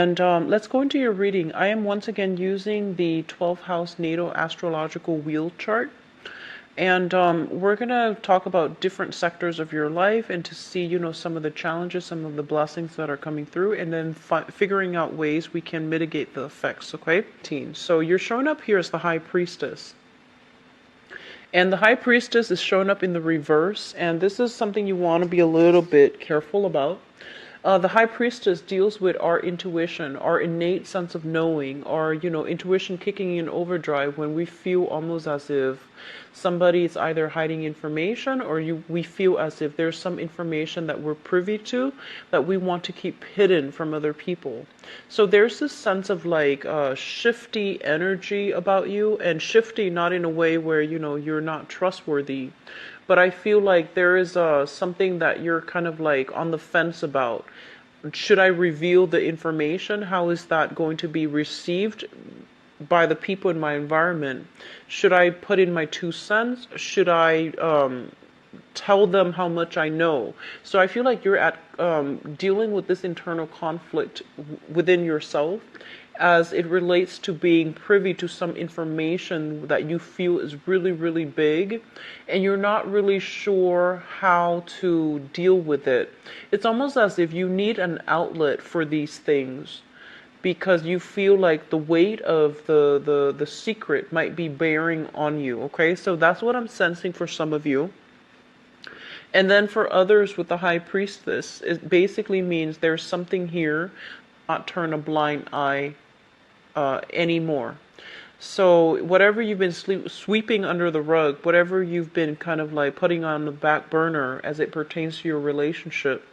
And let's go into your reading. I am once again using the 12 house natal astrological wheel chart. And we're going to talk about different sectors of your life and to see, some of the challenges, some of the blessings that are coming through, and then figuring out ways we can mitigate the effects, okay? So you're showing up here as the High Priestess. And the High Priestess is showing up in the reverse, and this is something you want to be a little bit careful about. The High Priestess deals with our intuition, our innate sense of knowing, our, intuition kicking in overdrive when we feel almost as if somebody is either hiding information or we feel as if there's some information that we're privy to that we want to keep hidden from other people. So there's this sense of like shifty energy about you, and shifty not in a way where, you're not trustworthy, but I feel like there is something that you're kind of like on the fence about. Should I reveal the information? How is that going to be received by the people in my environment? Should I put in my 2 cents? Should I tell them how much I know? So I feel like you're at dealing with this internal conflict within yourself as it relates to being privy to some information that you feel is really, really big, and you're not really sure how to deal with it. It's almost as if you need an outlet for these things because you feel like the weight of the secret might be bearing on you, okay? So that's what I'm sensing for some of you. And then for others with the High Priestess, it basically means there's something here, not turn a blind eye anymore. So whatever you've been sweeping under the rug, whatever you've been kind of like putting on the back burner as it pertains to your relationship,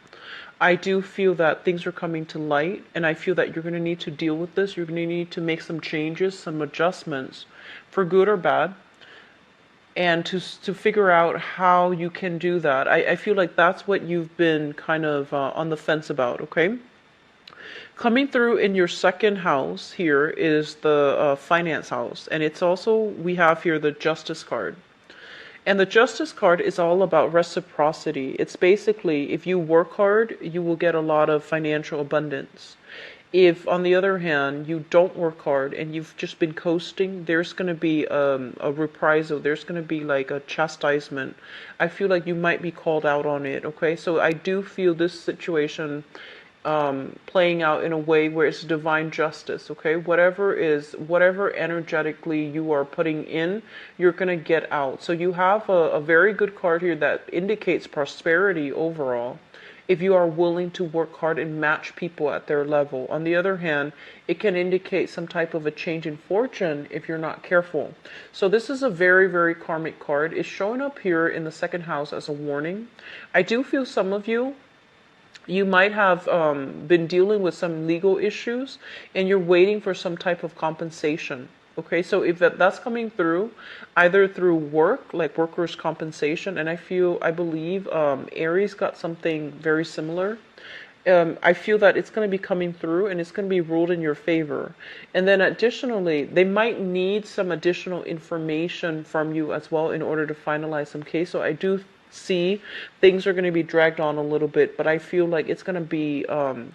I do feel that things are coming to light, and I feel that you're going to need to deal with this. You're going to need to make some changes, some adjustments, for good or bad, and to figure out how you can do that. I feel like that's what you've been kind of on the fence about, okay? Coming through in your second house here is the finance house. And it's also, we have here the Justice card. And the Justice card is all about reciprocity. It's basically, if you work hard, you will get a lot of financial abundance. If, on the other hand, you don't work hard and you've just been coasting, there's going to be a reprisal. There's going to be like a chastisement. I feel like you might be called out on it, okay? So I do feel this situation playing out in a way where it's divine justice, okay? Whatever energetically you are putting in, you're going to get out. So you have a very good card here that indicates prosperity overall, if you are willing to work hard and match people at their level. On the other hand, it can indicate some type of a change in fortune if you're not careful. So this is a very, very karmic card. It's showing up here in the second house as a warning. I do feel some of you might have been dealing with some legal issues and you're waiting for some type of compensation. Okay, so if that's coming through, either through work, like workers' compensation, and I believe Aries got something very similar. I feel that it's going to be coming through and it's going to be ruled in your favor. And then additionally, they might need some additional information from you as well in order to finalize some case. So I do see things are going to be dragged on a little bit, but I feel like it's going to be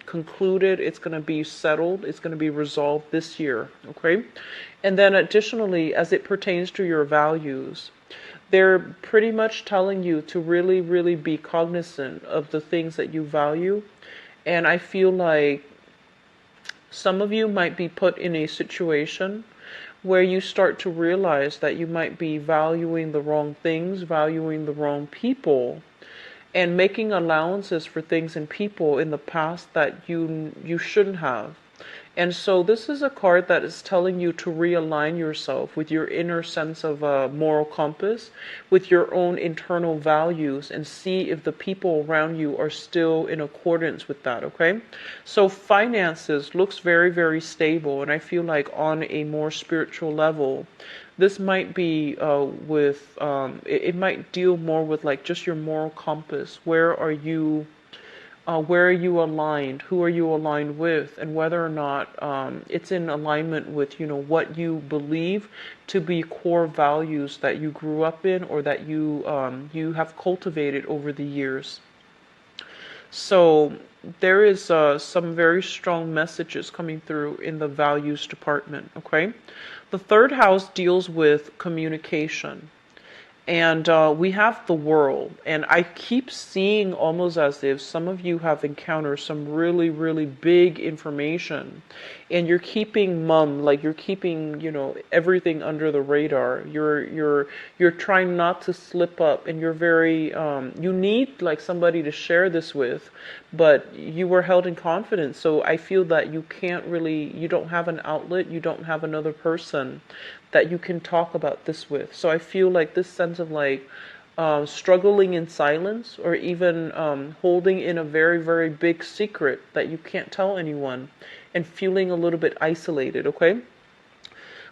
concluded, it's going to be settled, it's going to be resolved this year, okay? And then additionally, as it pertains to your values, they're pretty much telling you to really, really be cognizant of the things that you value. And I feel like some of you might be put in a situation where you start to realize that you might be valuing the wrong things, valuing the wrong people, and making allowances for things and people in the past that you shouldn't have. And so this is a card that is telling you to realign yourself with your inner sense of a moral compass, with your own internal values, and see if the people around you are still in accordance with that, okay? So finances looks very, very stable, and I feel like on a more spiritual level, this might be it might deal more with like just your moral compass. Where are you aligned? Who are you aligned with? And whether or not it's in alignment with, what you believe to be core values that you grew up in or that you have cultivated over the years. So there is some very strong messages coming through in the values department, okay? The third house deals with communication. And we have the world. And I keep seeing almost as if some of you have encountered some really, really big information. And you're keeping mum, like you're keeping, everything under the radar. You're trying not to slip up, and you're very you need like somebody to share this with, but you were held in confidence. So I feel that you don't have an outlet, you don't have another person that you can talk about this with. So I feel like this sense of like struggling in silence, or even holding in a very, very big secret that you can't tell anyone, and feeling a little bit isolated, okay?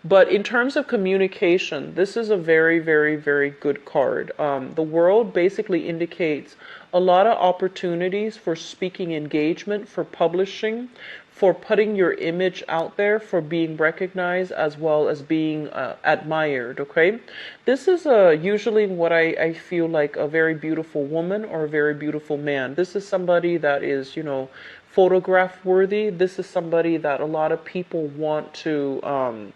But in terms of communication, this is a very, very, very good card. The world basically indicates a lot of opportunities for speaking engagement, for publishing, for putting your image out there, for being recognized, as well as being admired, okay? This is usually what I feel like a very beautiful woman or a very beautiful man. This is somebody that is, photograph worthy. This is somebody that a lot of people want to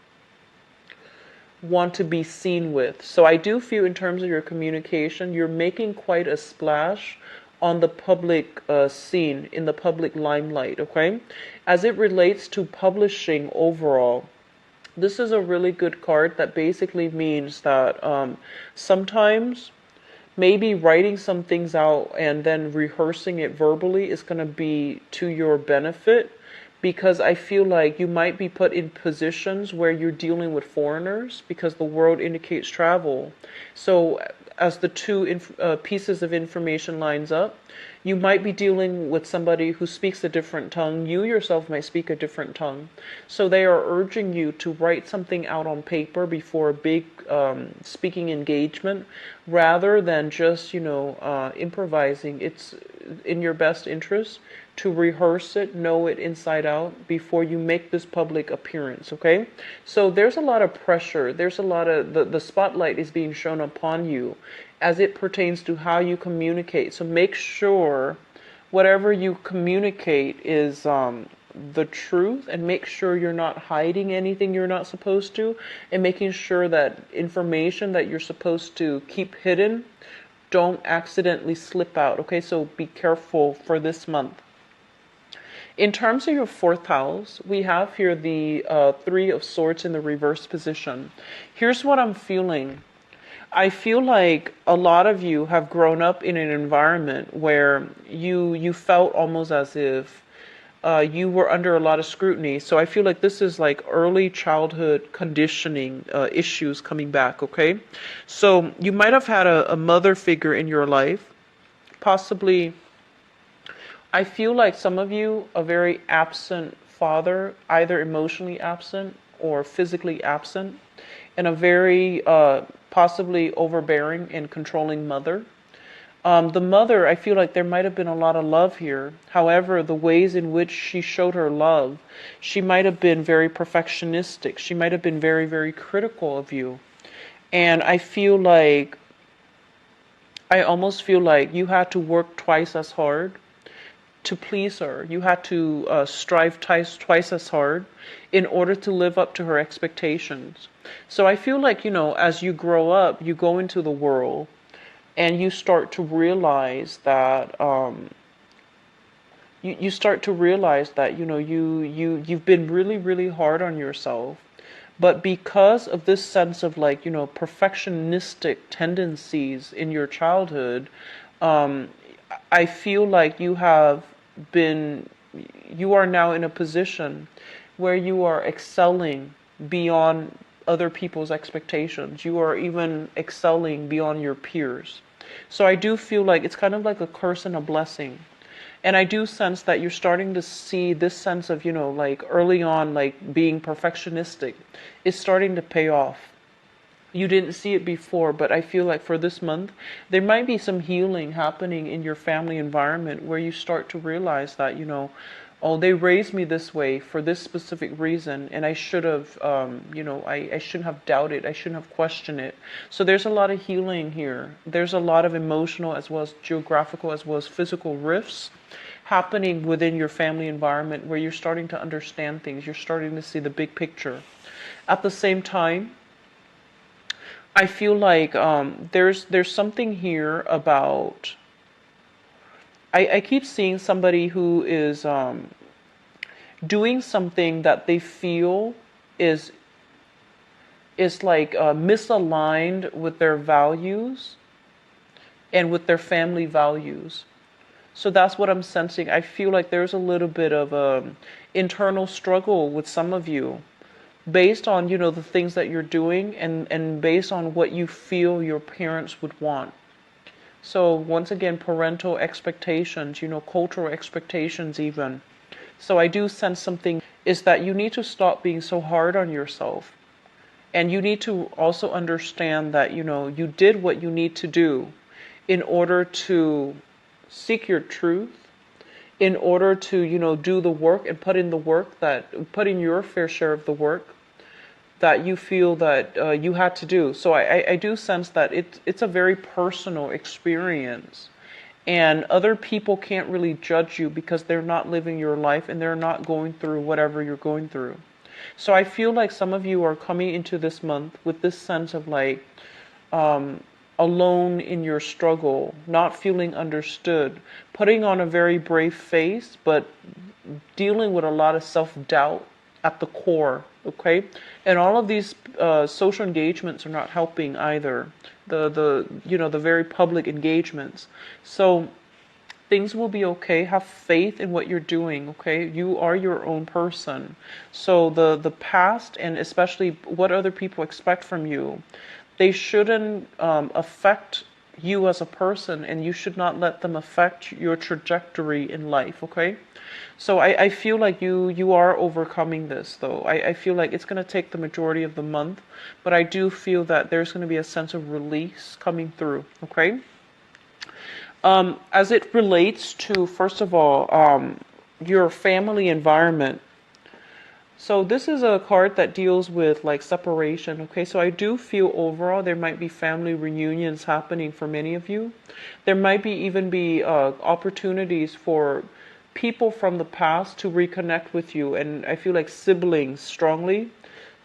be seen with. So I do feel in terms of your communication, you're making quite a splash on the public scene, in the public limelight, okay? As it relates to publishing overall, this is a really good card that basically means that sometimes maybe writing some things out and then rehearsing it verbally is going to be to your benefit, because I feel like you might be put in positions where you're dealing with foreigners, because the world indicates travel. So as the two pieces of information lines up, you might be dealing with somebody who speaks a different tongue. You yourself might speak a different tongue. So they are urging you to write something out on paper before a big speaking engagement, rather than just, improvising. It's in your best interest to rehearse it, know it inside out before you make this public appearance, okay? So there's a lot of pressure. There's a lot of, the spotlight is being shown upon you as it pertains to how you communicate. So make sure whatever you communicate is the truth, and make sure you're not hiding anything you're not supposed to, and making sure that information that you're supposed to keep hidden don't accidentally slip out, okay? So be careful for this month. In terms of your fourth house, we have here the Three of Swords in the reverse position. Here's what I'm feeling. I feel like a lot of you have grown up in an environment where you felt almost as if you were under a lot of scrutiny. So I feel like this is like early childhood conditioning issues coming back, okay? So you might have had a mother figure in your life, possibly. I feel like some of you, a very absent father, either emotionally absent or physically absent, and a very possibly overbearing and controlling mother. The mother, I feel like there might have been a lot of love here. However, the ways in which she showed her love, she might have been very perfectionistic. She might have been very, very critical of you. And I almost feel like you had to work twice as hard to please her. You had to strive twice as hard in order to live up to her expectations. So I feel like, as you grow up, you go into the world and you start to realize that you start to realize that you've been really, really hard on yourself. But because of this sense of perfectionistic tendencies in your childhood, I feel like you are now in a position where you are excelling beyond other people's expectations. You are even excelling beyond your peers. So I do feel like it's kind of like a curse and a blessing. And I do sense that you're starting to see this sense of, early on, being perfectionistic is starting to pay off. You didn't see it before, but I feel like for this month, there might be some healing happening in your family environment where you start to realize that, Oh, they raised me this way for this specific reason, and I should have, I shouldn't have doubted, I shouldn't have questioned it. So there's a lot of healing here. There's a lot of emotional as well as geographical as well as physical rifts happening within your family environment where you're starting to understand things. You're starting to see the big picture. At the same time, I feel like there's something here about. I keep seeing somebody who is doing something that they feel is like misaligned with their values and with their family values. So that's what I'm sensing. I feel like there's a little bit of a internal struggle with some of you based on, the things that you're doing and based on what you feel your parents would want. So once again, parental expectations, cultural expectations even. So I do sense something is that you need to stop being so hard on yourself. And you need to also understand that, you did what you need to do in order to seek your truth, in order to, do the work and put in the work put in your fair share of the work that you feel that you had to do. So I do sense that it's a very personal experience. And other people can't really judge you because they're not living your life and they're not going through whatever you're going through. So I feel like some of you are coming into this month with this sense of like alone in your struggle, not feeling understood, putting on a very brave face, but dealing with a lot of self-doubt at the core, okay? And all of these social engagements are not helping either. The very public engagements. So things will be okay. Have faith in what you're doing, okay? You are your own person. So the past and especially what other people expect from you, they shouldn't affect you as a person, and you should not let them affect your trajectory in life, okay? So I feel like you are overcoming this, though. I feel like it's going to take the majority of the month, but I do feel that there's going to be a sense of release coming through, okay? As it relates to, first of all, your family environment. So this is a card that deals with like separation, okay? So I do feel overall there might be family reunions happening for many of you. There might be even be opportunities for people from the past to reconnect with you, and I feel like siblings strongly.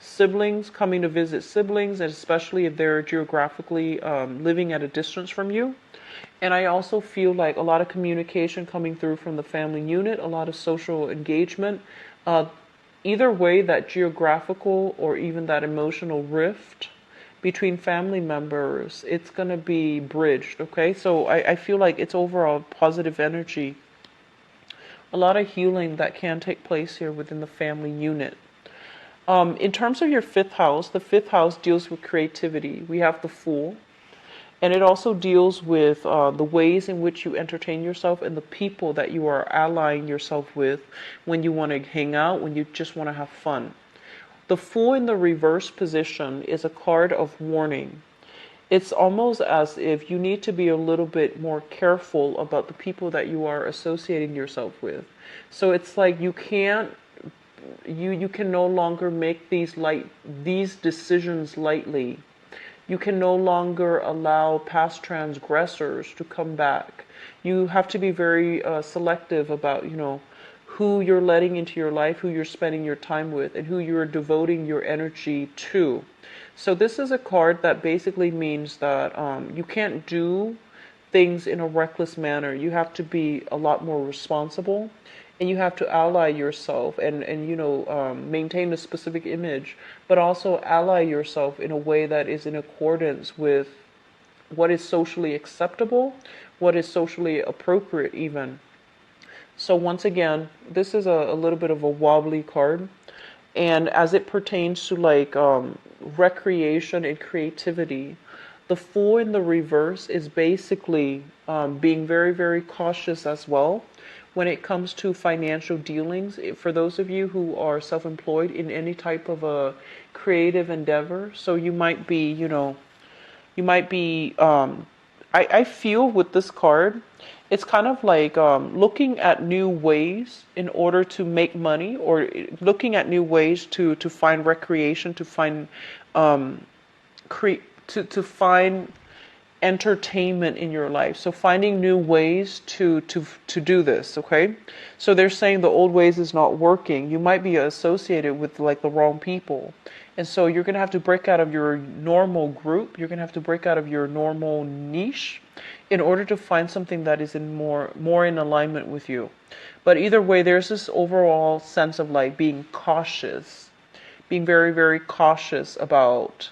Siblings coming to visit siblings, and especially if they're geographically living at a distance from you. And I also feel like a lot of communication coming through from the family unit, a lot of social engagement. Either way, that geographical or even that emotional rift between family members, it's going to be bridged, okay? So I feel like it's overall positive energy. A lot of healing that can take place here within the family unit. In terms of your fifth house, the fifth house deals with creativity. We have the Fool. And it also deals with the ways in which you entertain yourself and the people that you are allying yourself with when you want to hang out, when you just want to have fun. The Fool in the reverse position is a card of warning. It's almost as if you need to be a little bit more careful about the people that you are associating yourself with. So it's like you can no longer make these decisions lightly. You can no longer allow past transgressors to come back. You have to be very selective about, who you're letting into your life, who you're spending your time with, and who you're devoting your energy to. So this is a card that basically means that you can't do things in a reckless manner. You have to be a lot more responsible, and you have to ally yourself and maintain a specific image, but also ally yourself in a way that is in accordance with what is socially acceptable, what is socially appropriate even. So once again, this is a little bit of a wobbly card. And as it pertains to like recreation and creativity, the Fool in the reverse is basically being very, very cautious as well when it comes to financial dealings. For those of you who are self-employed in any type of a creative endeavor, so you might be, I feel with this card, it's kind of like looking at new ways in order to make money, or looking at new ways to find recreation, to find to find entertainment in your life. So finding new ways to do this, okay? So they're saying the old ways is not working. You might be associated with like the wrong people. And so you're going to have to break out of your normal group. You're going to have to break out of your normal niche in order to find something that is in more in alignment with you. But either way, there's this overall sense of like being cautious, being very, very cautious about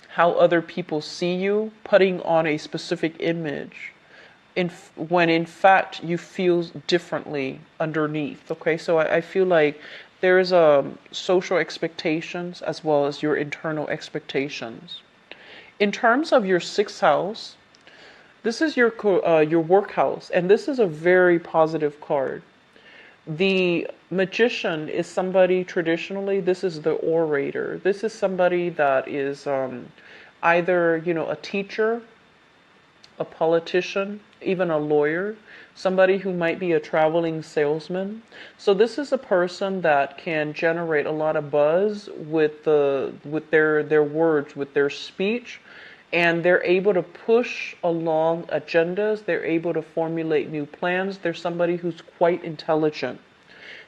how other people see you, putting on a specific image, when in fact you feel differently underneath. Okay, so I feel like there's social expectations as well as your internal expectations. In terms of your sixth house, this is your work house, and this is a very positive card. The magician is somebody, traditionally, this is the orator. This is somebody that is either, a teacher, a politician, even a lawyer, somebody who might be a traveling salesman. So this is a person that can generate a lot of buzz with their words, with their speech, and they're able to push along agendas. They're able to formulate new plans. They're somebody who's quite intelligent.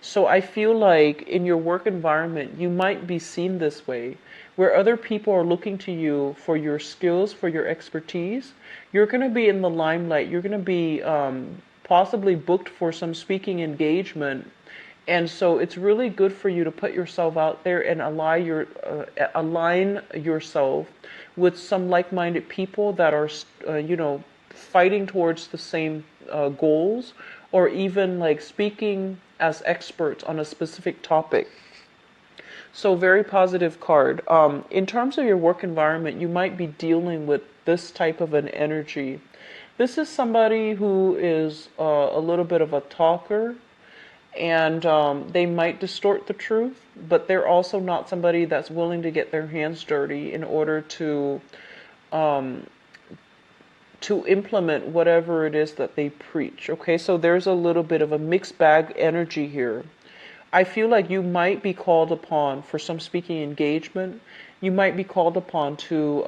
So I feel like in your work environment, you might be seen this way, where other people are looking to you for your skills, for your expertise. You're going to be in the limelight. You're going to be possibly booked for some speaking engagement. And so it's really good for you to put yourself out there and align yourself with some like-minded people that are, fighting towards the same goals, or even like speaking as experts on a specific topic. So very positive card. In terms of your work environment, you might be dealing with this type of an energy. This is somebody who is a little bit of a talker, and they might distort the truth, but they're also not somebody that's willing to get their hands dirty in order to implement whatever it is that they preach. Okay, so there's a little bit of a mixed bag energy here. I feel like you might be called upon for some speaking engagement. You might be called upon to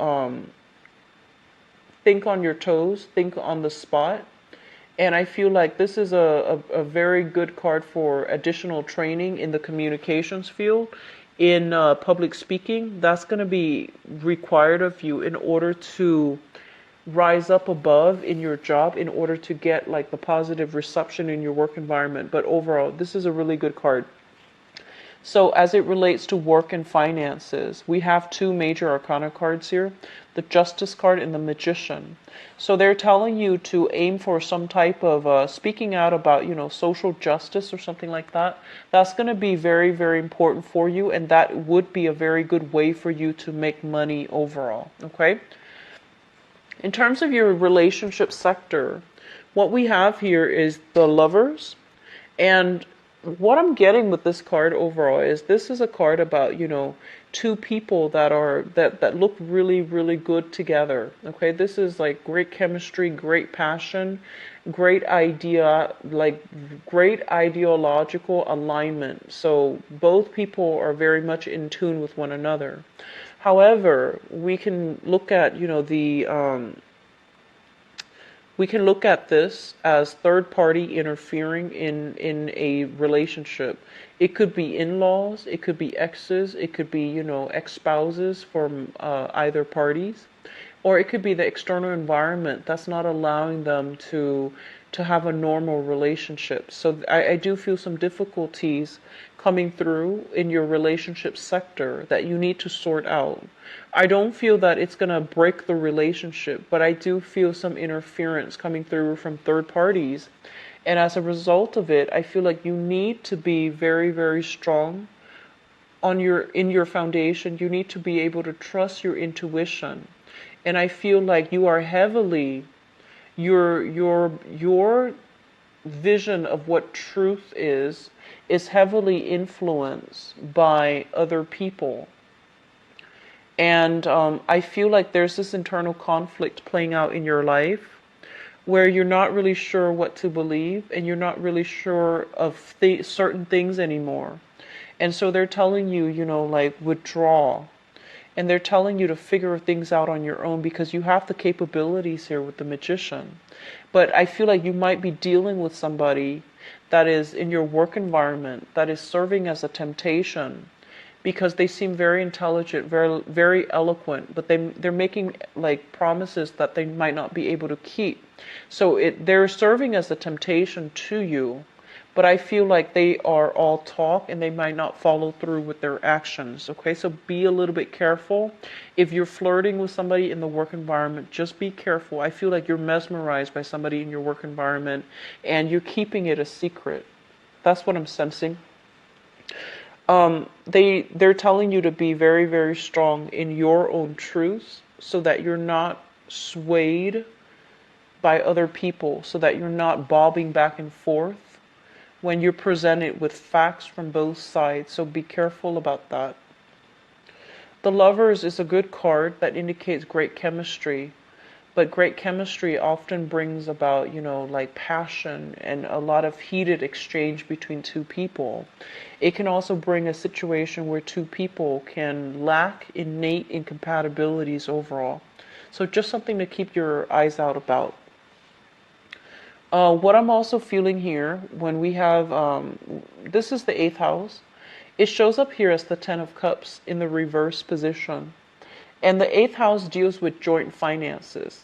think on your toes, think on the spot. And I feel like this is a very good card for additional training in the communications field, in public speaking. That's going to be required of you in order to rise up above in your job, in order to get like the positive reception in your work environment. But overall, this is a really good card. So as it relates to work and finances, we have two major arcana cards here, the Justice card and the Magician. So they're telling you to aim for some type of speaking out about, social justice or something like that. That's going to be very, very important for you, and that would be a very good way for you to make money overall, okay? In terms of your relationship sector, what we have here is the Lovers, and what I'm getting with this card overall is this is a card about, two people that look really, really good together. Okay, this is like great chemistry, great passion, great idea, like great ideological alignment. So both people are very much in tune with one another. However, we can look at, we can look at this as third party interfering in a relationship. It could be in-laws, it could be exes, it could be, ex-spouses from either parties, or it could be the external environment that's not allowing them to have a normal relationship. So I do feel some difficulties coming through in your relationship sector that you need to sort out. I don't feel that it's going to break the relationship, but I do feel some interference coming through from third parties. And as a result of it, I feel like you need to be very, very strong in your foundation. You need to be able to trust your intuition. And I feel like you are heavily, your vision of what truth is heavily influenced by other people. And I feel like there's this internal conflict playing out in your life where you're not really sure what to believe and you're not really sure of certain things anymore. And so they're telling you, like withdraw. And they're telling you to figure things out on your own because you have the capabilities here with the magician. But I feel like you might be dealing with somebody that is in your work environment that is serving as a temptation because they seem very intelligent, very very eloquent, but they're making like promises that they might not be able to keep. So they're serving as a temptation to you, but I feel like they are all talk and they might not follow through with their actions. Okay, so be a little bit careful. If you're flirting with somebody in the work environment, just be careful. I feel like you're mesmerized by somebody in your work environment and you're keeping it a secret. That's what I'm sensing. They're telling you to be very, very strong in your own truths so that you're not swayed by other people, so that you're not bobbing back and forth when you're presented with facts from both sides. So be careful about that. The Lovers is a good card that indicates great chemistry, but great chemistry often brings about, like passion and a lot of heated exchange between two people. It can also bring a situation where two people can lack innate incompatibilities overall. So just something to keep your eyes out about. What I'm also feeling here when we have, this is the 8th house. It shows up here as the 10 of Cups in the reverse position. And the 8th house deals with joint finances.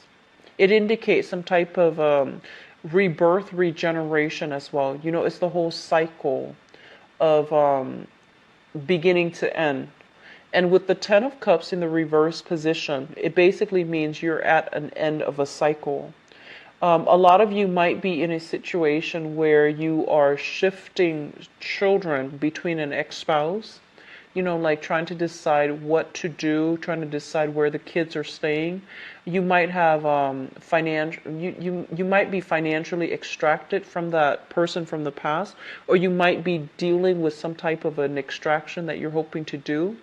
It indicates some type of rebirth, regeneration as well. It's the whole cycle of beginning to end. And with the 10 of Cups in the reverse position, it basically means you're at an end of a cycle. A lot of you might be in a situation where you are shifting children between an ex-spouse, like trying to decide what to do, trying to decide where the kids are staying. You might have you might be financially extracted from that person from the past, or you might be dealing with some type of an extraction that you're hoping to do.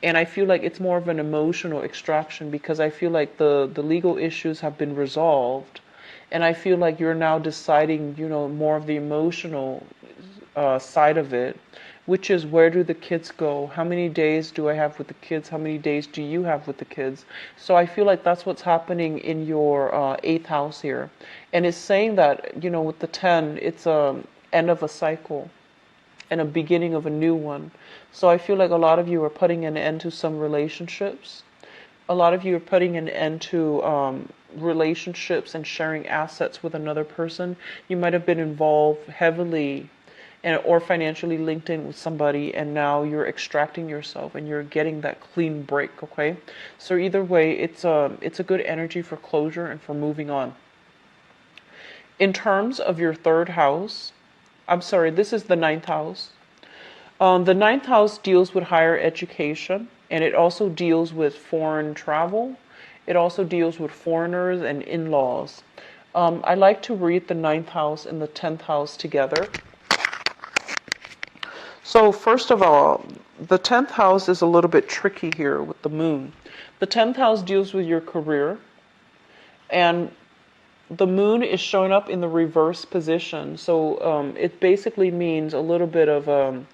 And I feel like it's more of an emotional extraction because I feel like the legal issues have been resolved. And I feel like you're now deciding, more of the emotional side of it, which is where do the kids go? How many days do I have with the kids? How many days do you have with the kids? So I feel like that's what's happening in your 8th house here. And it's saying that, with the 10, it's a end of a cycle and a beginning of a new one. So I feel like a lot of you are putting an end to some relationships. A lot of you are putting an end to relationships and sharing assets with another person. You might have been involved heavily or financially linked in with somebody, and now you're extracting yourself and you're getting that clean break. Okay, so either way, it's a good energy for closure and for moving on. In terms of your 3rd house, I'm sorry, this is the 9th house. The 9th house deals with higher education, and it also deals with foreign travel. It also deals with foreigners and in-laws. I like to read the 9th house and the 10th house together. So first of all, the 10th house is a little bit tricky here with the moon. The 10th house deals with your career, and the moon is showing up in the reverse position. So it basically means a little bit of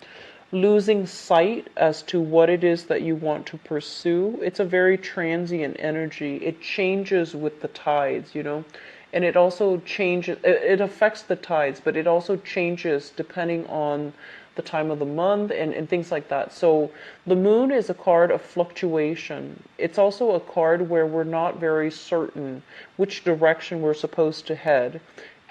losing sight as to what it is that you want to pursue. It's a very transient energy. It changes with the tides, and it also changes, it affects the tides, but it also changes depending on the time of the month and things like that. So the moon is a card of fluctuation. It's also a card where we're not very certain which direction we're supposed to head.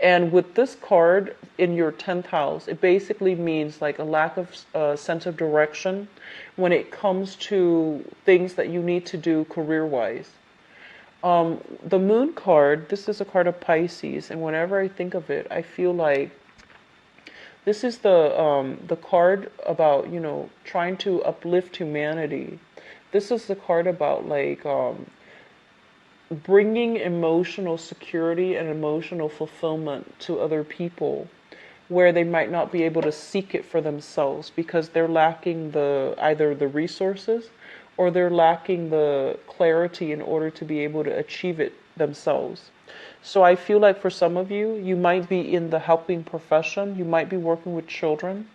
And with this card in your 10th house, it basically means like a lack of sense of direction when it comes to things that you need to do career-wise. The moon card, this is a card of Pisces, and whenever I think of it, I feel like this is the card about, trying to uplift humanity. This is the card about like bringing emotional security and emotional fulfillment to other people where they might not be able to seek it for themselves because they're lacking either the resources or they're lacking the clarity in order to be able to achieve it themselves. So I feel like for some of you, you might be in the helping profession. You might be working with children.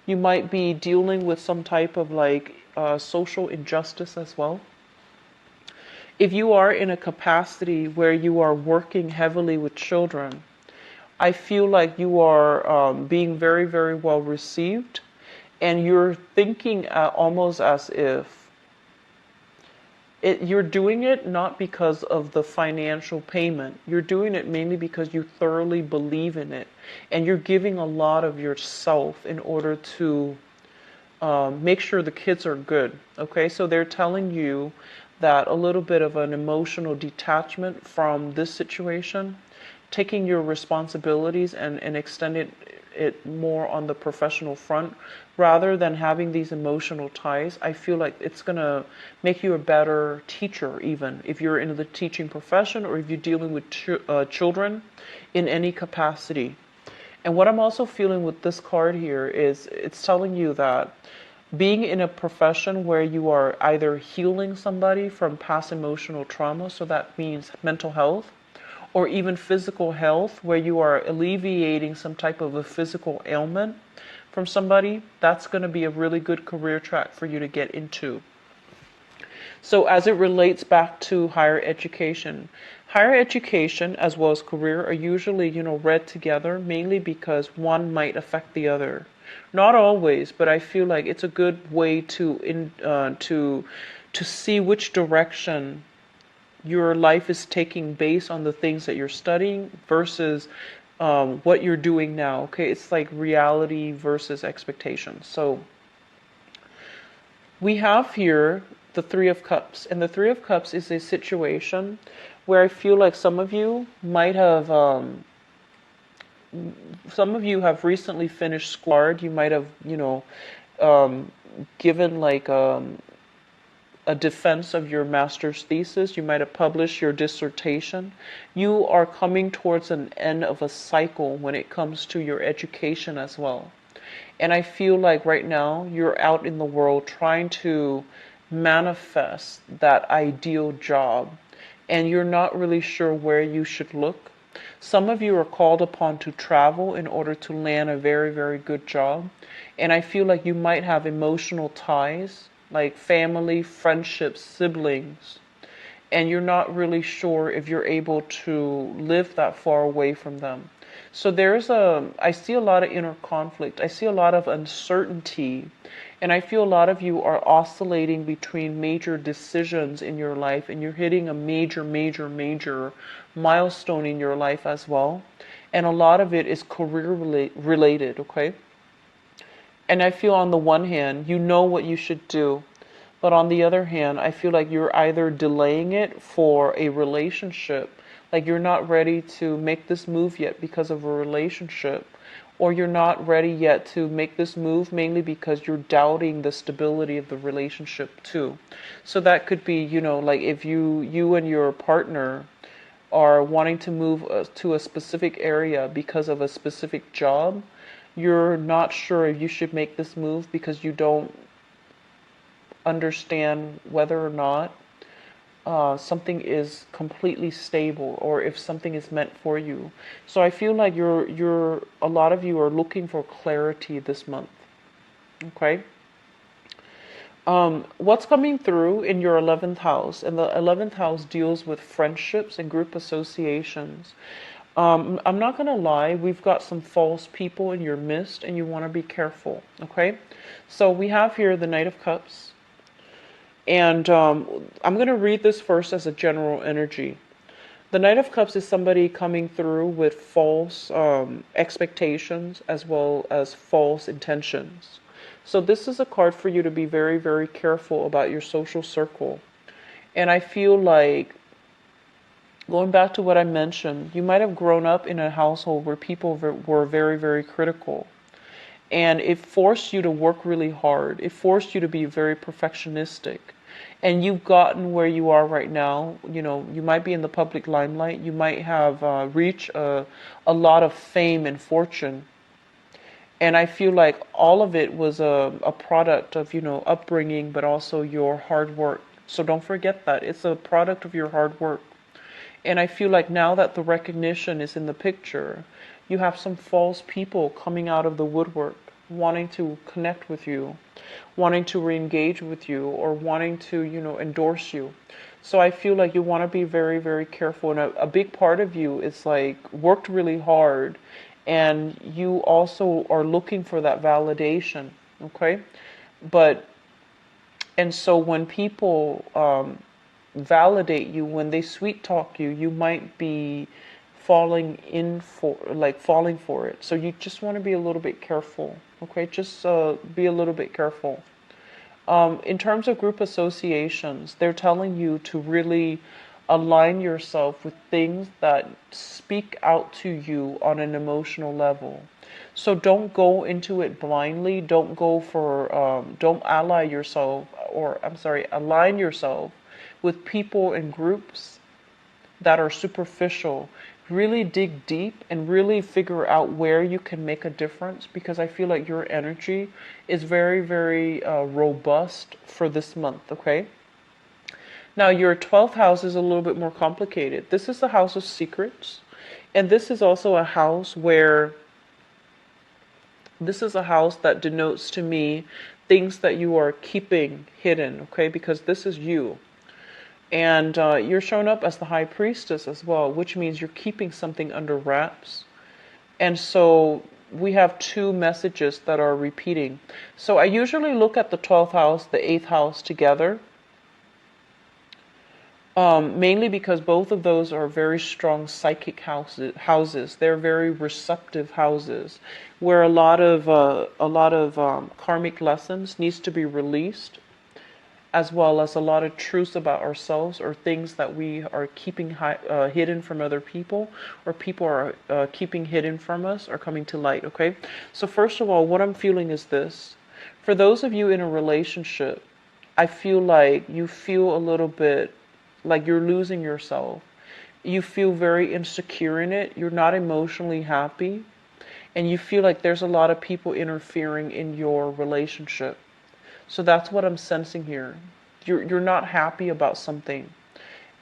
You might be dealing with some type of like social injustice as well. If you are in a capacity where you are working heavily with children, I feel like you are being very, very well received, and you're thinking almost as if you're doing it not because of the financial payment. You're doing it mainly because you thoroughly believe in it, and you're giving a lot of yourself in order to make sure the kids are good. Okay, so they're telling you that a little bit of an emotional detachment from this situation, taking your responsibilities and extending it more on the professional front rather than having these emotional ties. I feel like it's going to make you a better teacher, even if you're in the teaching profession or if you're dealing with children in any capacity. And what I'm also feeling with this card here is it's telling you that being in a profession where you are either healing somebody from past emotional trauma, so that means mental health, or even physical health, where you are alleviating some type of a physical ailment from somebody, that's going to be a really good career track for you to get into. So as it relates back to higher education as well as career are usually, read together, mainly because one might affect the other. Not always, but I feel like it's a good way to see which direction your life is taking based on the things that you're studying versus what you're doing now. Okay, it's like reality versus expectations. So we have here the Three of Cups, and the Three of Cups is a situation where I feel like some of you have recently finished school. You might have, given like a defense of your master's thesis. You might have published your dissertation. You are coming towards an end of a cycle when it comes to your education as well. And I feel like right now you're out in the world trying to manifest that ideal job, and you're not really sure where you should look. Some of you are called upon to travel in order to land a very, very good job. And I feel like you might have emotional ties, like family, friendships, siblings, and you're not really sure if you're able to live that far away from them. So I see a lot of inner conflict. I see a lot of uncertainty. And I feel a lot of you are oscillating between major decisions in your life, and you're hitting a major, major, major milestone in your life as well. And a lot of it is career related, okay? And I feel on the one hand, you know what you should do. But on the other hand, I feel like you're either delaying it for a relationship, like you're not ready to make this move yet because of a relationship, or you're not ready yet to make this move mainly because you're doubting the stability of the relationship too. So that could be, like if you and your partner are wanting to move to a specific area because of a specific job, you're not sure if you should make this move because you don't understand whether or not something is completely stable or if something is meant for you. So I feel like a lot of you are looking for clarity this month. Okay. What's coming through in your 11th house, and the 11th house deals with friendships and group associations. I'm not going to lie, we've got some false people in your midst, and you want to be careful, okay? So we have here the Knight of Cups, and I'm going to read this first as a general energy. The Knight of Cups is somebody coming through with false expectations as well as false intentions. So this is a card for you to be very, very careful about your social circle. And I feel like, going back to what I mentioned, you might have grown up in a household where people were very, very critical. And it forced you to work really hard. It forced you to be very perfectionistic. And you've gotten where you are right now. You might be in the public limelight. You might have reached a lot of fame and fortune. And I feel like all of it was a product of, upbringing, but also your hard work. So don't forget that. It's a product of your hard work. And I feel like now that the recognition is in the picture, you have some false people coming out of the woodwork, wanting to connect with you, wanting to re-engage with you, or wanting to, endorse you. So I feel like you want to be very, very careful. And a big part of you is like worked really hard, and you also are looking for that validation. Okay. But, and so when people validate you, when they sweet talk you, you might be falling for it. So you just want to be a little bit careful. Okay. Just be a little bit careful. In terms of group associations, they're telling you to really align yourself with things that speak out to you on an emotional level. So don't go into it blindly. Don't go for, don't ally yourself, or I'm sorry, align yourself with people and groups that are superficial. Really dig deep and really figure out where you can make a difference, because I feel like your energy is very, very robust for this month, okay? Now, your 12th house is a little bit more complicated. This is the house of secrets, and this is also a house where this is a house that denotes to me things that you are keeping hidden, okay? Because this is you. And you're shown up as the high priestess as well, which means you're keeping something under wraps. And so we have two messages that are repeating. So I usually look at the 12th house, the 8th house together, mainly because both of those are very strong psychic houses. They're very receptive houses, where a lot of karmic lessons needs to be released, as well as a lot of truths about ourselves, or things that we are keeping hidden from other people, or people are keeping hidden from us, are coming to light, okay? So first of all, what I'm feeling is this. For those of you in a relationship, I feel like you feel a little bit like you're losing yourself. You feel very insecure in it. You're not emotionally happy. And you feel like there's a lot of people interfering in your relationship. So that's what I'm sensing here. You're not happy about something,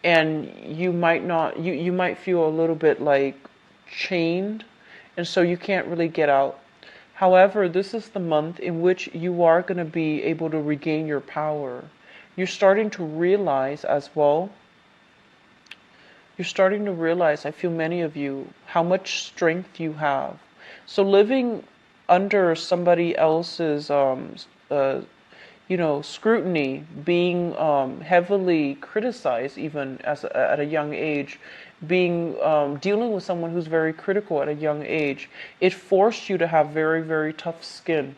and you might feel a little bit like chained, and so you can't really get out. However, this is the month in which you are going to be able to regain your power. You're starting to realize as well. You're starting to realize, I feel many of you, how much strength you have. So living under somebody else's scrutiny, being heavily criticized even at a young age, being dealing with someone who's very critical at a young age, it forced you to have very, very tough skin.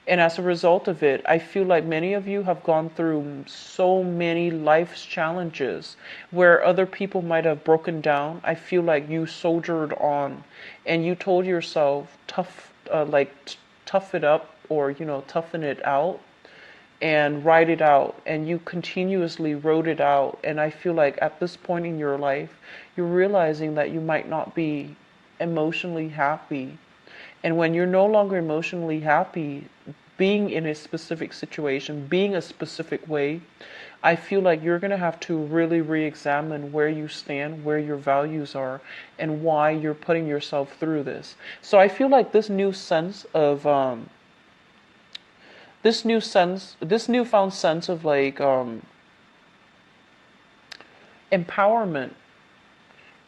And as a result of it, I feel like many of you have gone through so many life's challenges where other people might have broken down. I feel like you soldiered on, and you told yourself, tough it up, or, toughen it out and write it out, and you continuously wrote it out. And I feel like at this point in your life, you're realizing that you might not be emotionally happy. And when you're no longer emotionally happy, being in a specific situation, being a specific way, I feel like you're going to have to really re-examine where you stand, where your values are, and why you're putting yourself through this. So I feel like this new sense of this newfound sense of like empowerment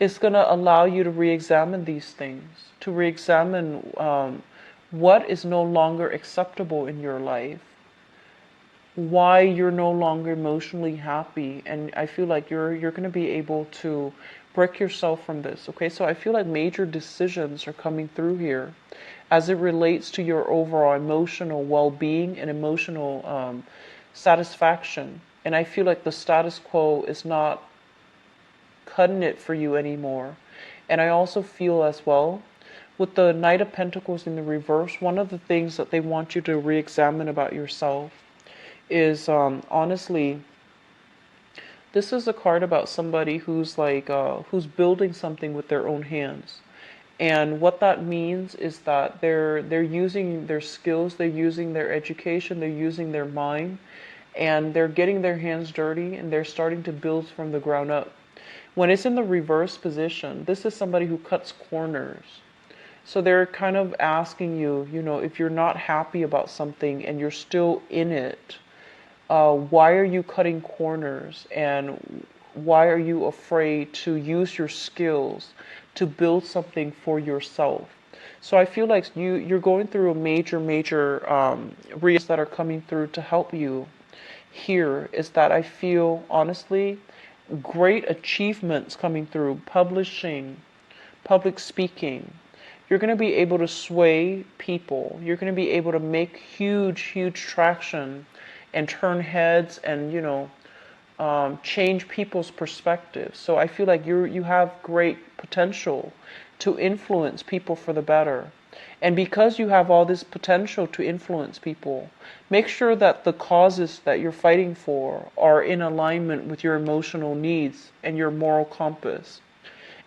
is going to allow you to re-examine these things, to re-examine what is no longer acceptable in your life, why you're no longer emotionally happy. And I feel like you're going to be able to break yourself from this. Okay, so I feel like major decisions are coming through here as it relates to your overall emotional well-being and emotional satisfaction. And I feel like the status quo is not cutting it for you anymore. And I also feel as well, with the Knight of Pentacles in the reverse, one of the things that they want you to re-examine about yourself is honestly, this is a card about somebody who's like who's building something with their own hands. And what that means is that they're using their skills, they're using their education, they're using their mind, and they're getting their hands dirty, and they're starting to build from the ground up. When it's in the reverse position, this is somebody who cuts corners. So they're kind of asking you, if you're not happy about something and you're still in it, why are you cutting corners? And why are you afraid to use your skills to build something for yourself? So I feel like you're going through a major reasons that are coming through to help you here is that I feel honestly great achievements coming through publishing, public speaking. You're going to be able to sway people. You're going to be able to make huge traction and turn heads and, change people's perspectives. So I feel like you have great potential to influence people for the better. And because you have all this potential to influence people, make sure that the causes that you're fighting for are in alignment with your emotional needs and your moral compass.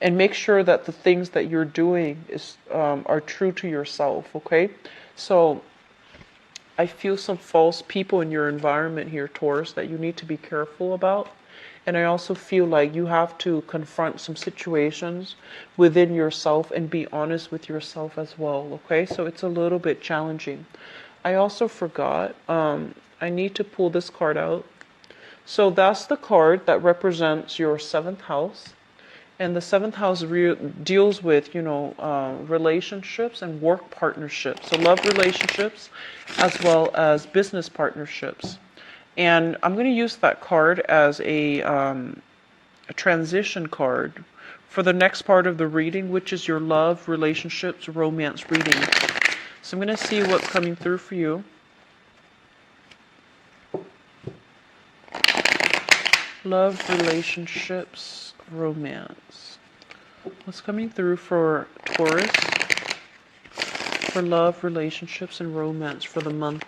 And make sure that the things that you're doing are true to yourself, okay? So I feel some false people in your environment here, Taurus, that you need to be careful about. And I also feel like you have to confront some situations within yourself and be honest with yourself as well, okay? So it's a little bit challenging. I also forgot, I need to pull this card out. So that's the card that represents your 7th house. And the 7th house deals with, relationships and work partnerships. So love relationships as well as business partnerships. And I'm going to use that card as a transition card for the next part of the reading, which is your love, relationships, romance reading. So I'm going to see what's coming through for you. Love, relationships, romance. What's coming through for Taurus? For love, relationships, and romance for the month.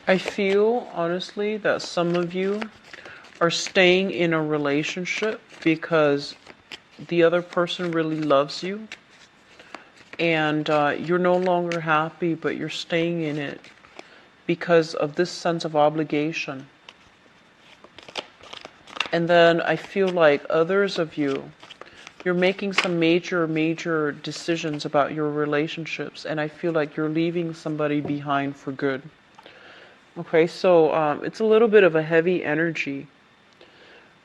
I feel, honestly, that some of you are staying in a relationship because the other person really loves you. And you're no longer happy, but you're staying in it because of this sense of obligation. And then I feel like others of you, you're making some major decisions about your relationships. And I feel like you're leaving somebody behind for good. Okay, so it's a little bit of a heavy energy.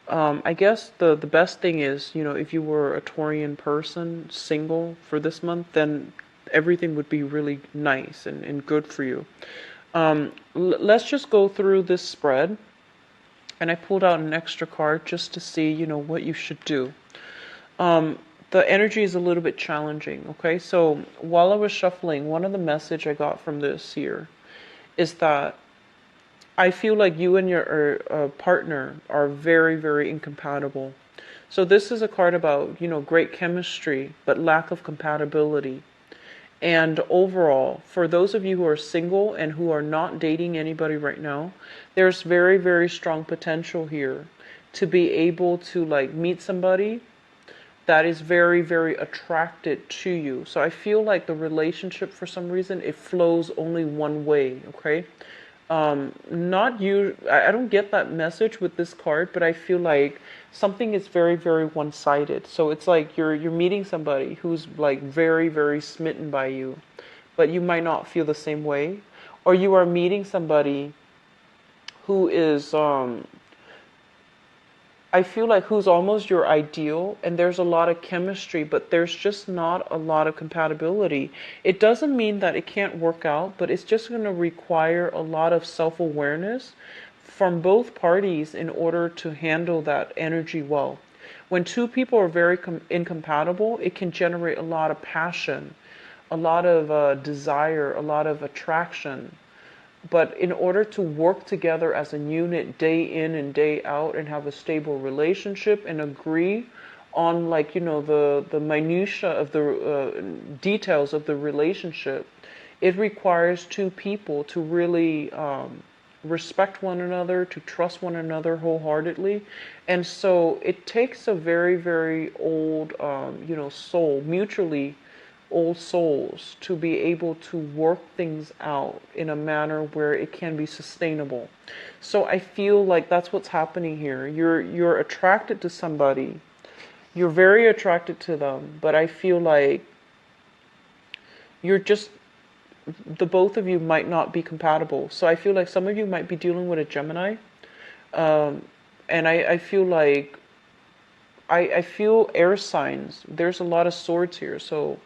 I guess the best thing is, if you were a Taurian person, single for this month, then everything would be really nice and good for you. Let's just go through this spread. And I pulled out an extra card just to see, what you should do. The energy is a little bit challenging, okay? So while I was shuffling, one of the message I got from this here is that I feel like you and your partner are very incompatible. So this is a card about, great chemistry, but lack of compatibility. And overall, for those of you who are single and who are not dating anybody right now, there's very strong potential here to be able to meet somebody that is very attracted to you. So I feel like the relationship, for some reason, it flows only one way, okay? Not you. I don't get that message with this card, but I feel like something is very one-sided. So it's like you're meeting somebody who's very smitten by you, but you might not feel the same way. Or you are meeting somebody who is, I feel like who's almost your ideal, and there's a lot of chemistry, but there's just not a lot of compatibility. It doesn't mean that it can't work out, but it's just going to require a lot of self-awareness from both parties in order to handle that energy well. When two people are very incompatible, it can generate a lot of passion, a lot of desire, a lot of attraction. But in order to work together as a unit day in and day out and have a stable relationship and agree on, like, the minutia of the details of the relationship, it requires two people to really respect one another, to trust one another wholeheartedly. And so it takes a very, very old, soul, mutually old souls, to be able to work things out in a manner where it can be sustainable. So I feel like that's what's happening here. You're attracted to somebody. You're very attracted to them, but I feel like the both of you might not be compatible. So I feel like some of you might be dealing with a Gemini. And I feel like I feel air signs. There's a lot of swords here. So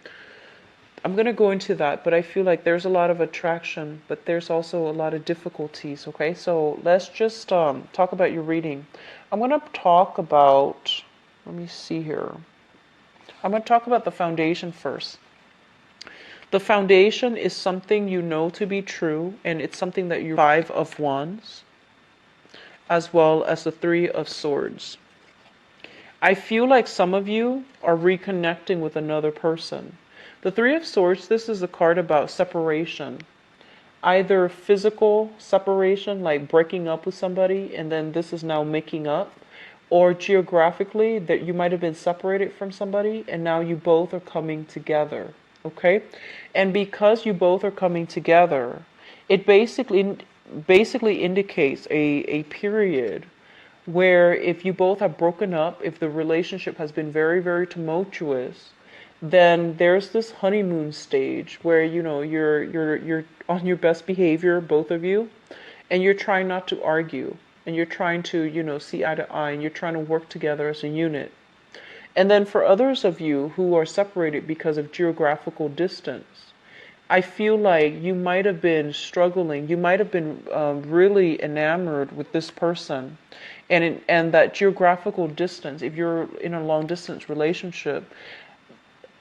I'm going to go into that, but I feel like there's a lot of attraction, but there's also a lot of difficulties, okay? So let's just talk about your reading. I'm going to talk about, let me see here. I'm going to talk about the foundation first. The foundation is something you know to be true, and it's something that you 5 of Wands, as well as the 3 of Swords. I feel like some of you are reconnecting with another person. The 3 of Swords, this is a card about separation. Either physical separation, like breaking up with somebody, and then this is now making up. Or geographically, that you might have been separated from somebody, and now you both are coming together. Okay? And because you both are coming together, it basically indicates a period where if you both have broken up, if the relationship has been very, very tumultuous, then there's this honeymoon stage where you're on your best behavior, both of you, and you're trying not to argue, and you're trying to see eye to eye, and you're trying to work together as a unit. And then for others of you who are separated because of geographical distance, I feel like you might have been struggling, you might have been really enamored with this person, and that geographical distance, if you're in a long distance relationship,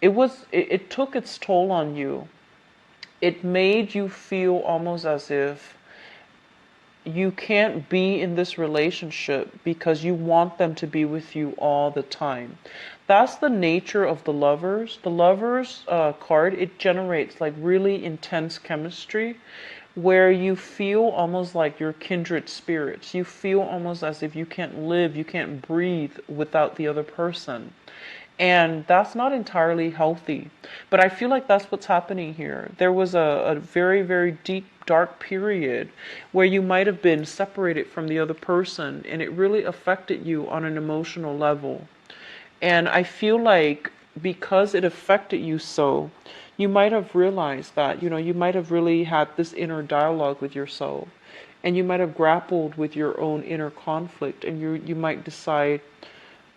it took its toll on you. It made you feel almost as if you can't be in this relationship because you want them to be with you all the time. That's the nature of the Lovers. The Lovers card, it generates like really intense chemistry where you feel almost like you're kindred spirits. You feel almost as if you can't live, you can't breathe without the other person. And that's not entirely healthy. But I feel like that's what's happening here. There was a very, very deep, dark period where you might have been separated from the other person, and it really affected you on an emotional level. And I feel like because it affected you so, you might have realized that, you might have really had this inner dialogue with yourself. And you might have grappled with your own inner conflict, and you might decide,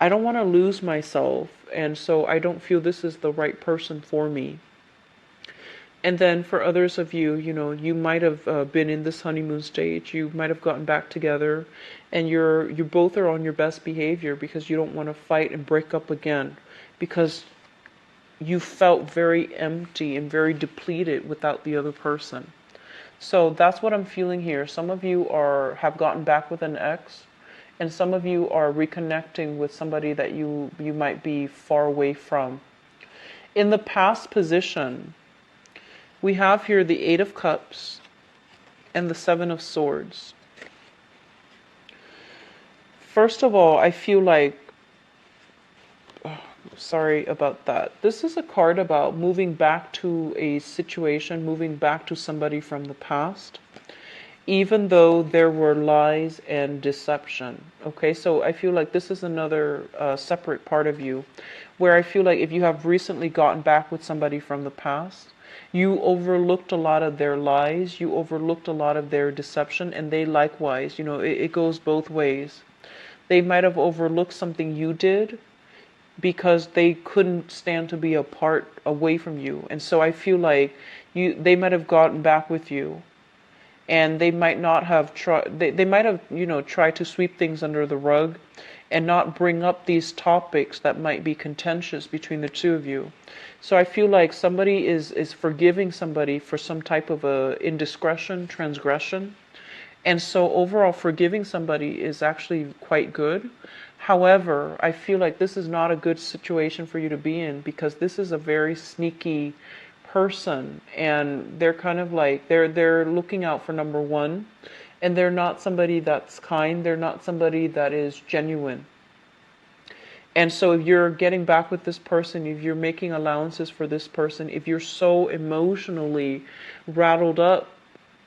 I don't want to lose myself, and so I don't feel this is the right person for me. And then for others of you, you might have been in this honeymoon stage. You might have gotten back together, and you both are on your best behavior because you don't want to fight and break up again, because you felt very empty and very depleted without the other person. So that's what I'm feeling here. Some of you have gotten back with an ex, and some of you are reconnecting with somebody that you might be far away from. In the past position, we have here the 8 of Cups and the 7 of Swords. First of all, I feel like, sorry about that. This is a card about moving back to a situation, moving back to somebody from the past, even though there were lies and deception. Okay, so I feel like this is another separate part of you, where I feel like if you have recently gotten back with somebody from the past, You overlooked a lot of their lies, you overlooked a lot of their deception, and they likewise, it goes both ways. They might have overlooked something you did because they couldn't stand to be apart away from you. And so I feel like they might have gotten back with you, and they might not have tried, they might have, tried to sweep things under the rug and not bring up these topics that might be contentious between the two of you. So I feel like somebody is forgiving somebody for some type of a indiscretion, transgression. And so overall, forgiving somebody is actually quite good. However, I feel like this is not a good situation for you to be in, because this is a very sneaky person, and they're kind of like they're looking out for number one, and they're not somebody that's kind, they're not somebody that is genuine. And so if you're getting back with this person, if you're making allowances for this person, if you're so emotionally rattled up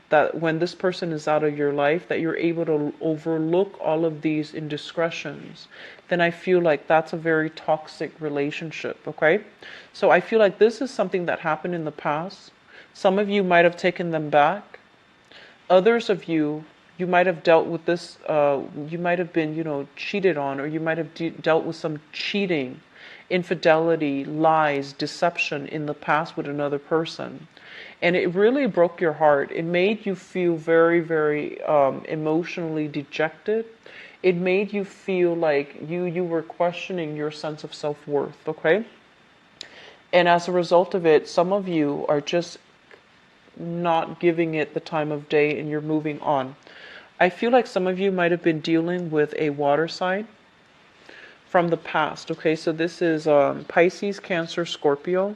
that when this person is out of your life that you're able to overlook all of these indiscretions, then I feel like that's a very toxic relationship, okay? So I feel like this is something that happened in the past. Some of you might have taken them back. Others of you, you might have dealt with this, you might have been, cheated on, or you might have dealt with some cheating, infidelity, lies, deception in the past with another person. And it really broke your heart. It made you feel very, very emotionally dejected. It made you feel like you were questioning your sense of self-worth, okay? And as a result of it, some of you are just not giving it the time of day, and you're moving on. I feel like some of you might have been dealing with a water sign from the past, okay? So this is Pisces, Cancer, Scorpio.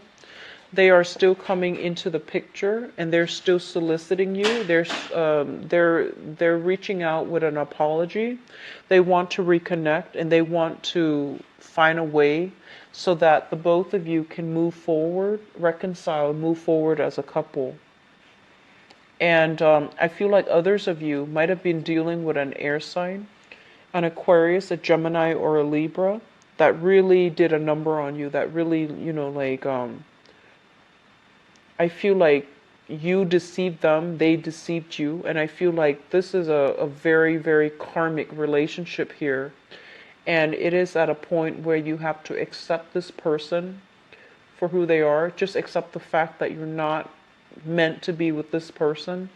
They are still coming into the picture, and they're still soliciting you. They're reaching out with an apology. They want to reconnect, and they want to find a way so that the both of you can move forward, reconcile, move forward as a couple. And I feel like others of you might have been dealing with an air sign, an Aquarius, a Gemini, or a Libra that really did a number on you, that really, I feel like you deceived them, they deceived you, and I feel like this is a very, very karmic relationship here. And it is at a point where you have to accept this person for who they are. Just accept the fact that you're not meant to be with this person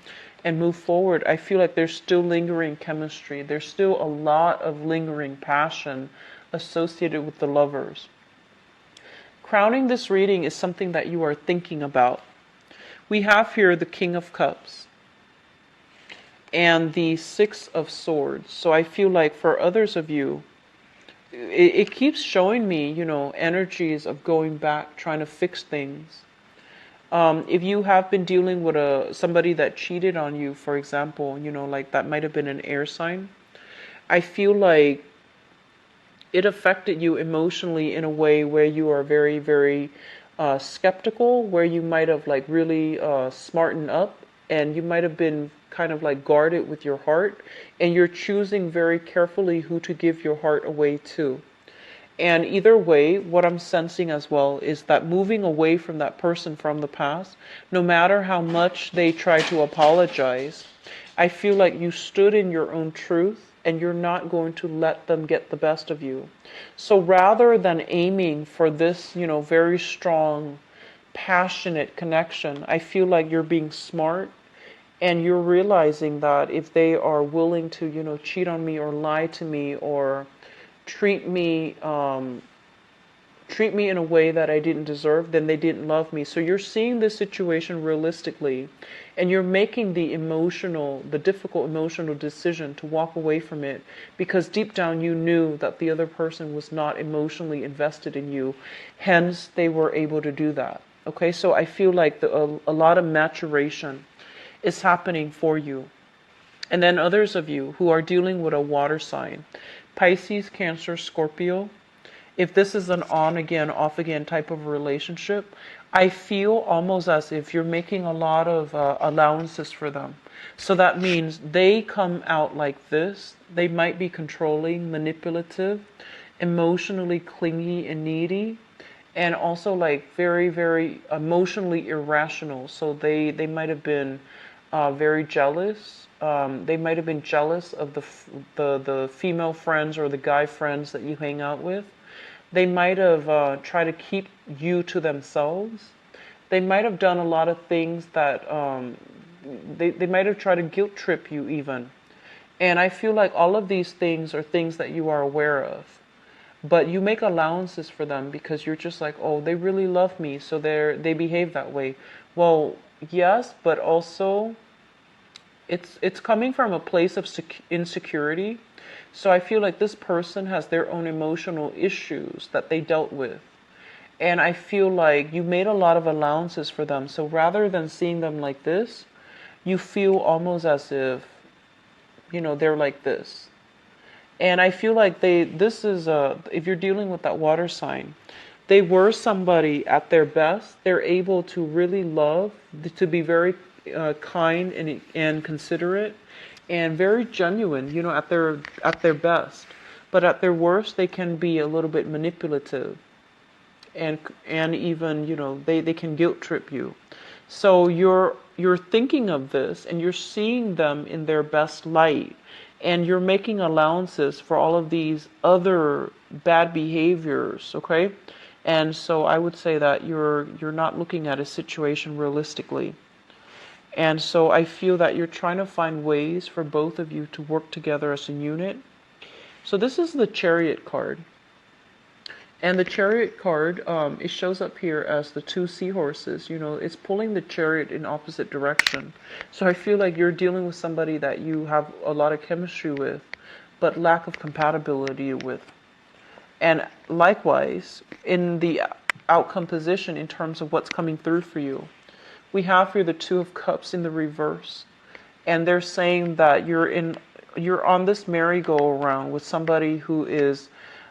and move forward. I feel like there's still lingering chemistry. There's still a lot of lingering passion associated with the lovers. Crowning this reading is something that you are thinking about. We have here the King of Cups and the Six of Swords. So I feel like for others of you, it keeps showing me, energies of going back, trying to fix things. If you have been dealing with somebody that cheated on you, for example, like that might have been an air sign. I feel like it affected you emotionally in a way where you are very, very skeptical, where you might have like really smartened up, and you might have been kind of like guarded with your heart, and you're choosing very carefully who to give your heart away to. And either way, what I'm sensing as well is that moving away from that person from the past, no matter how much they try to apologize, I feel like you stood in your own truth, and you're not going to let them get the best of you. So rather than aiming for this, very strong, passionate connection, I feel like you're being smart, and you're realizing that if they are willing to, cheat on me or lie to me or treat me in a way that I didn't deserve, then they didn't love me. So you're seeing this situation realistically, and you're making the difficult emotional decision to walk away from it, because deep down you knew that the other person was not emotionally invested in you. Hence, they were able to do that. Okay, so I feel like a lot of maturation is happening for you. And then others of you who are dealing with a water sign, Pisces, Cancer, Scorpio, if this is an on again, off again type of relationship, I feel almost as if you're making a lot of allowances for them. So that means they come out like this. They might be controlling, manipulative, emotionally clingy and needy. and also like very, very emotionally irrational. So they might have been very jealous. They might have been jealous of the female friends or the guy friends that you hang out with. They might have tried to keep you to themselves. They might have done a lot of things that they might have tried to guilt trip you even. And I feel like all of these things are things that you are aware of. But you make allowances for them because you're just like, oh, they really love me, so they behave that way. Well, yes, but also it's coming from a place of insecurity. So I feel like this person has their own emotional issues that they dealt with. And I feel like you made a lot of allowances for them. So rather than seeing them like this, you feel almost as if, they're like this. And I feel like this is, if you're dealing with that water sign, they were somebody at their best. They're able to really love, to be very kind and considerate, and very genuine, at their best. But at their worst, they can be a little bit manipulative, and even, they can guilt trip you. So you're thinking of this, and you're seeing them in their best light. And you're making allowances for all of these other bad behaviors, okay? And so I would say that you're not looking at a situation realistically. And so I feel that you're trying to find ways for both of you to work together as a unit. So this is the Chariot card. And the Chariot card, it shows up here as the two seahorses. It's pulling the chariot in opposite direction. So I feel like you're dealing with somebody that you have a lot of chemistry with, but lack of compatibility with. And likewise, in the outcome position, in terms of what's coming through for you, we have here the Two of Cups in the reverse. And they're saying that you're on this merry-go-round with somebody who is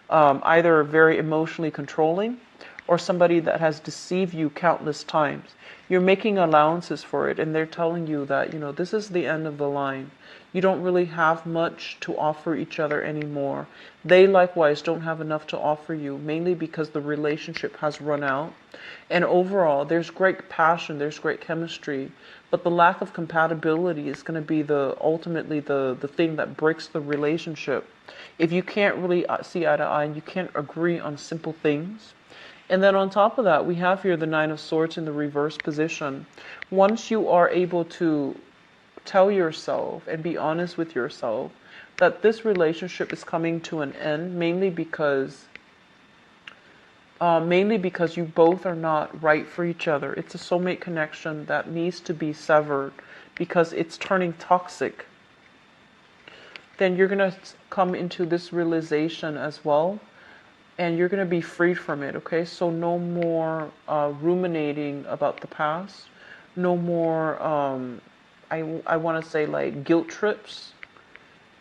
either very emotionally controlling or somebody that has deceived you countless times. You're making allowances for it, and they're telling you that, this is the end of the line. You don't really have much to offer each other anymore. They likewise don't have enough to offer you, mainly because the relationship has run out. And overall, there's great passion, there's great chemistry, but the lack of compatibility is going to be ultimately the thing that breaks the relationship. If you can't really see eye to eye and you can't agree on simple things. And then on top of that, we have here the Nine of Swords in the reverse position. Once you are able to tell yourself and be honest with yourself that this relationship is coming to an end, mainly because you both are not right for each other. It's a soulmate connection that needs to be severed because it's turning toxic. Then you're going to come into this realization as well, and you're going to be freed from it, okay? So no more ruminating about the past. No more, I want to say, like, guilt trips.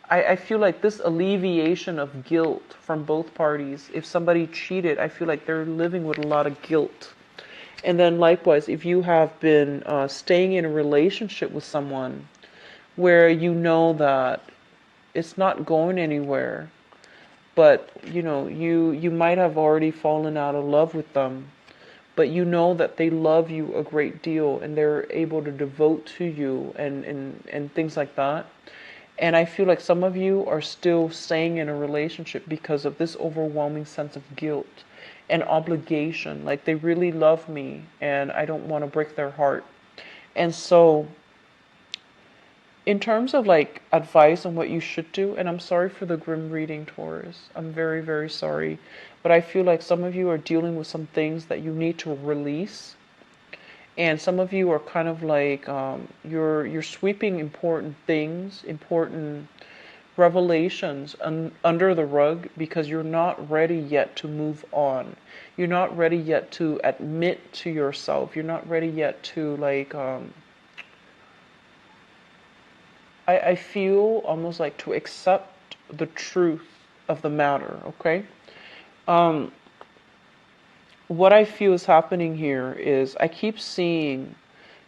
I feel like this alleviation of guilt from both parties, if somebody cheated, I feel like they're living with a lot of guilt. And then likewise, if you have been staying in a relationship with someone where you know that it's not going anywhere, but you might have already fallen out of love with them, but you know that they love you a great deal and they're able to devote to you and things like that. And I feel like some of you are still staying in a relationship because of this overwhelming sense of guilt and obligation. Like, they really love me and I don't want to break their heart. And so in terms of like advice on what you should do, and I'm sorry for the grim reading, Taurus. I'm very, very sorry. But I feel like some of you are dealing with some things that you need to release. And some of you are kind of like, you're sweeping important things, important revelations under the rug because you're not ready yet to move on. You're not ready yet to admit to yourself. You're not ready yet to like, I feel almost like to accept the truth of the matter, okay? What I feel is happening here is I keep seeing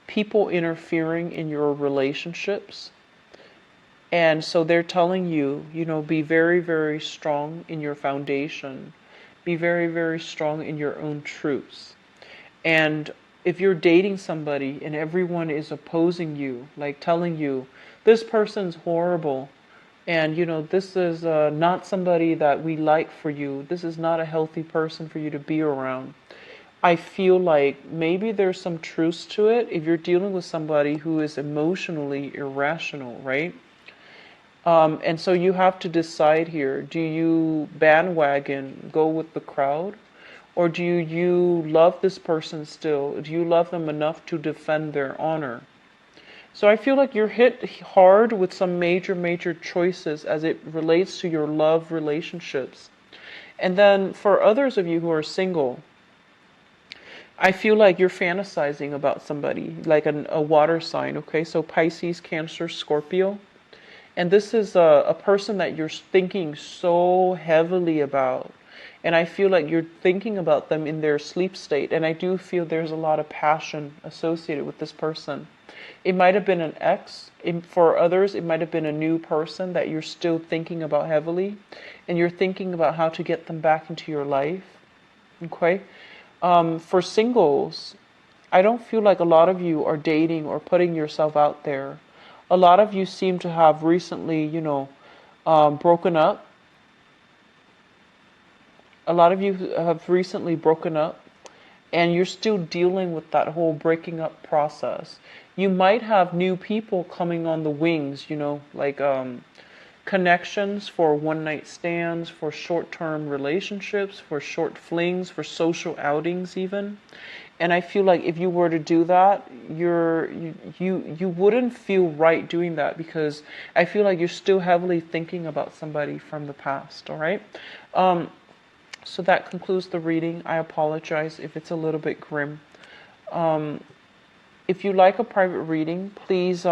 people interfering in your relationships. And so they're telling you, be very, very strong in your foundation. Be very, very strong in your own truths. And if you're dating somebody and everyone is opposing you, like telling you, this person's horrible, and this is not somebody that we like for you, this is not a healthy person for you to be around, I feel like maybe there's some truth to it if you're dealing with somebody who is emotionally irrational, right? And so you have to decide here, do you bandwagon, go with the crowd? Or do you love this person still? Do you love them enough to defend their honor? So I feel like you're hit hard with some major, major choices as it relates to your love relationships. And then for others of you who are single, I feel like you're fantasizing about somebody, like a water sign, okay? So Pisces, Cancer, Scorpio. And this is a person that you're thinking so heavily about. And I feel like you're thinking about them in their sleep state. And I do feel there's a lot of passion associated with this person. It might have been an ex. For others, it might have been a new person that you're still thinking about heavily. And you're thinking about how to get them back into your life. Okay? For singles, I don't feel like a lot of you are dating or putting yourself out there. A lot of you seem to have recently, broken up. A lot of you have recently broken up, and you're still dealing with that whole breaking up process. You might have new people coming on the wings, like connections for one-night stands, for short-term relationships, for short flings, for social outings even. And I feel like if you were to do that, you wouldn't feel right doing that, because I feel like you're still heavily thinking about somebody from the past, all right? So that concludes the reading. I apologize if it's a little bit grim. If you like a private reading, please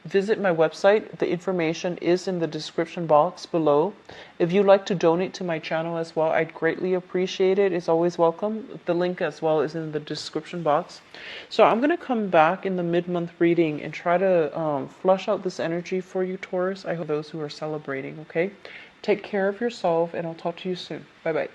visit my website. The information is in the description box below. If you'd like to donate to my channel as well, I'd greatly appreciate it. It's always welcome. The link as well is in the description box. So I'm going to come back in the mid-month reading and try to flush out this energy for you, Taurus. I hope those who are celebrating, okay? Take care of yourself, and I'll talk to you soon. Bye-bye.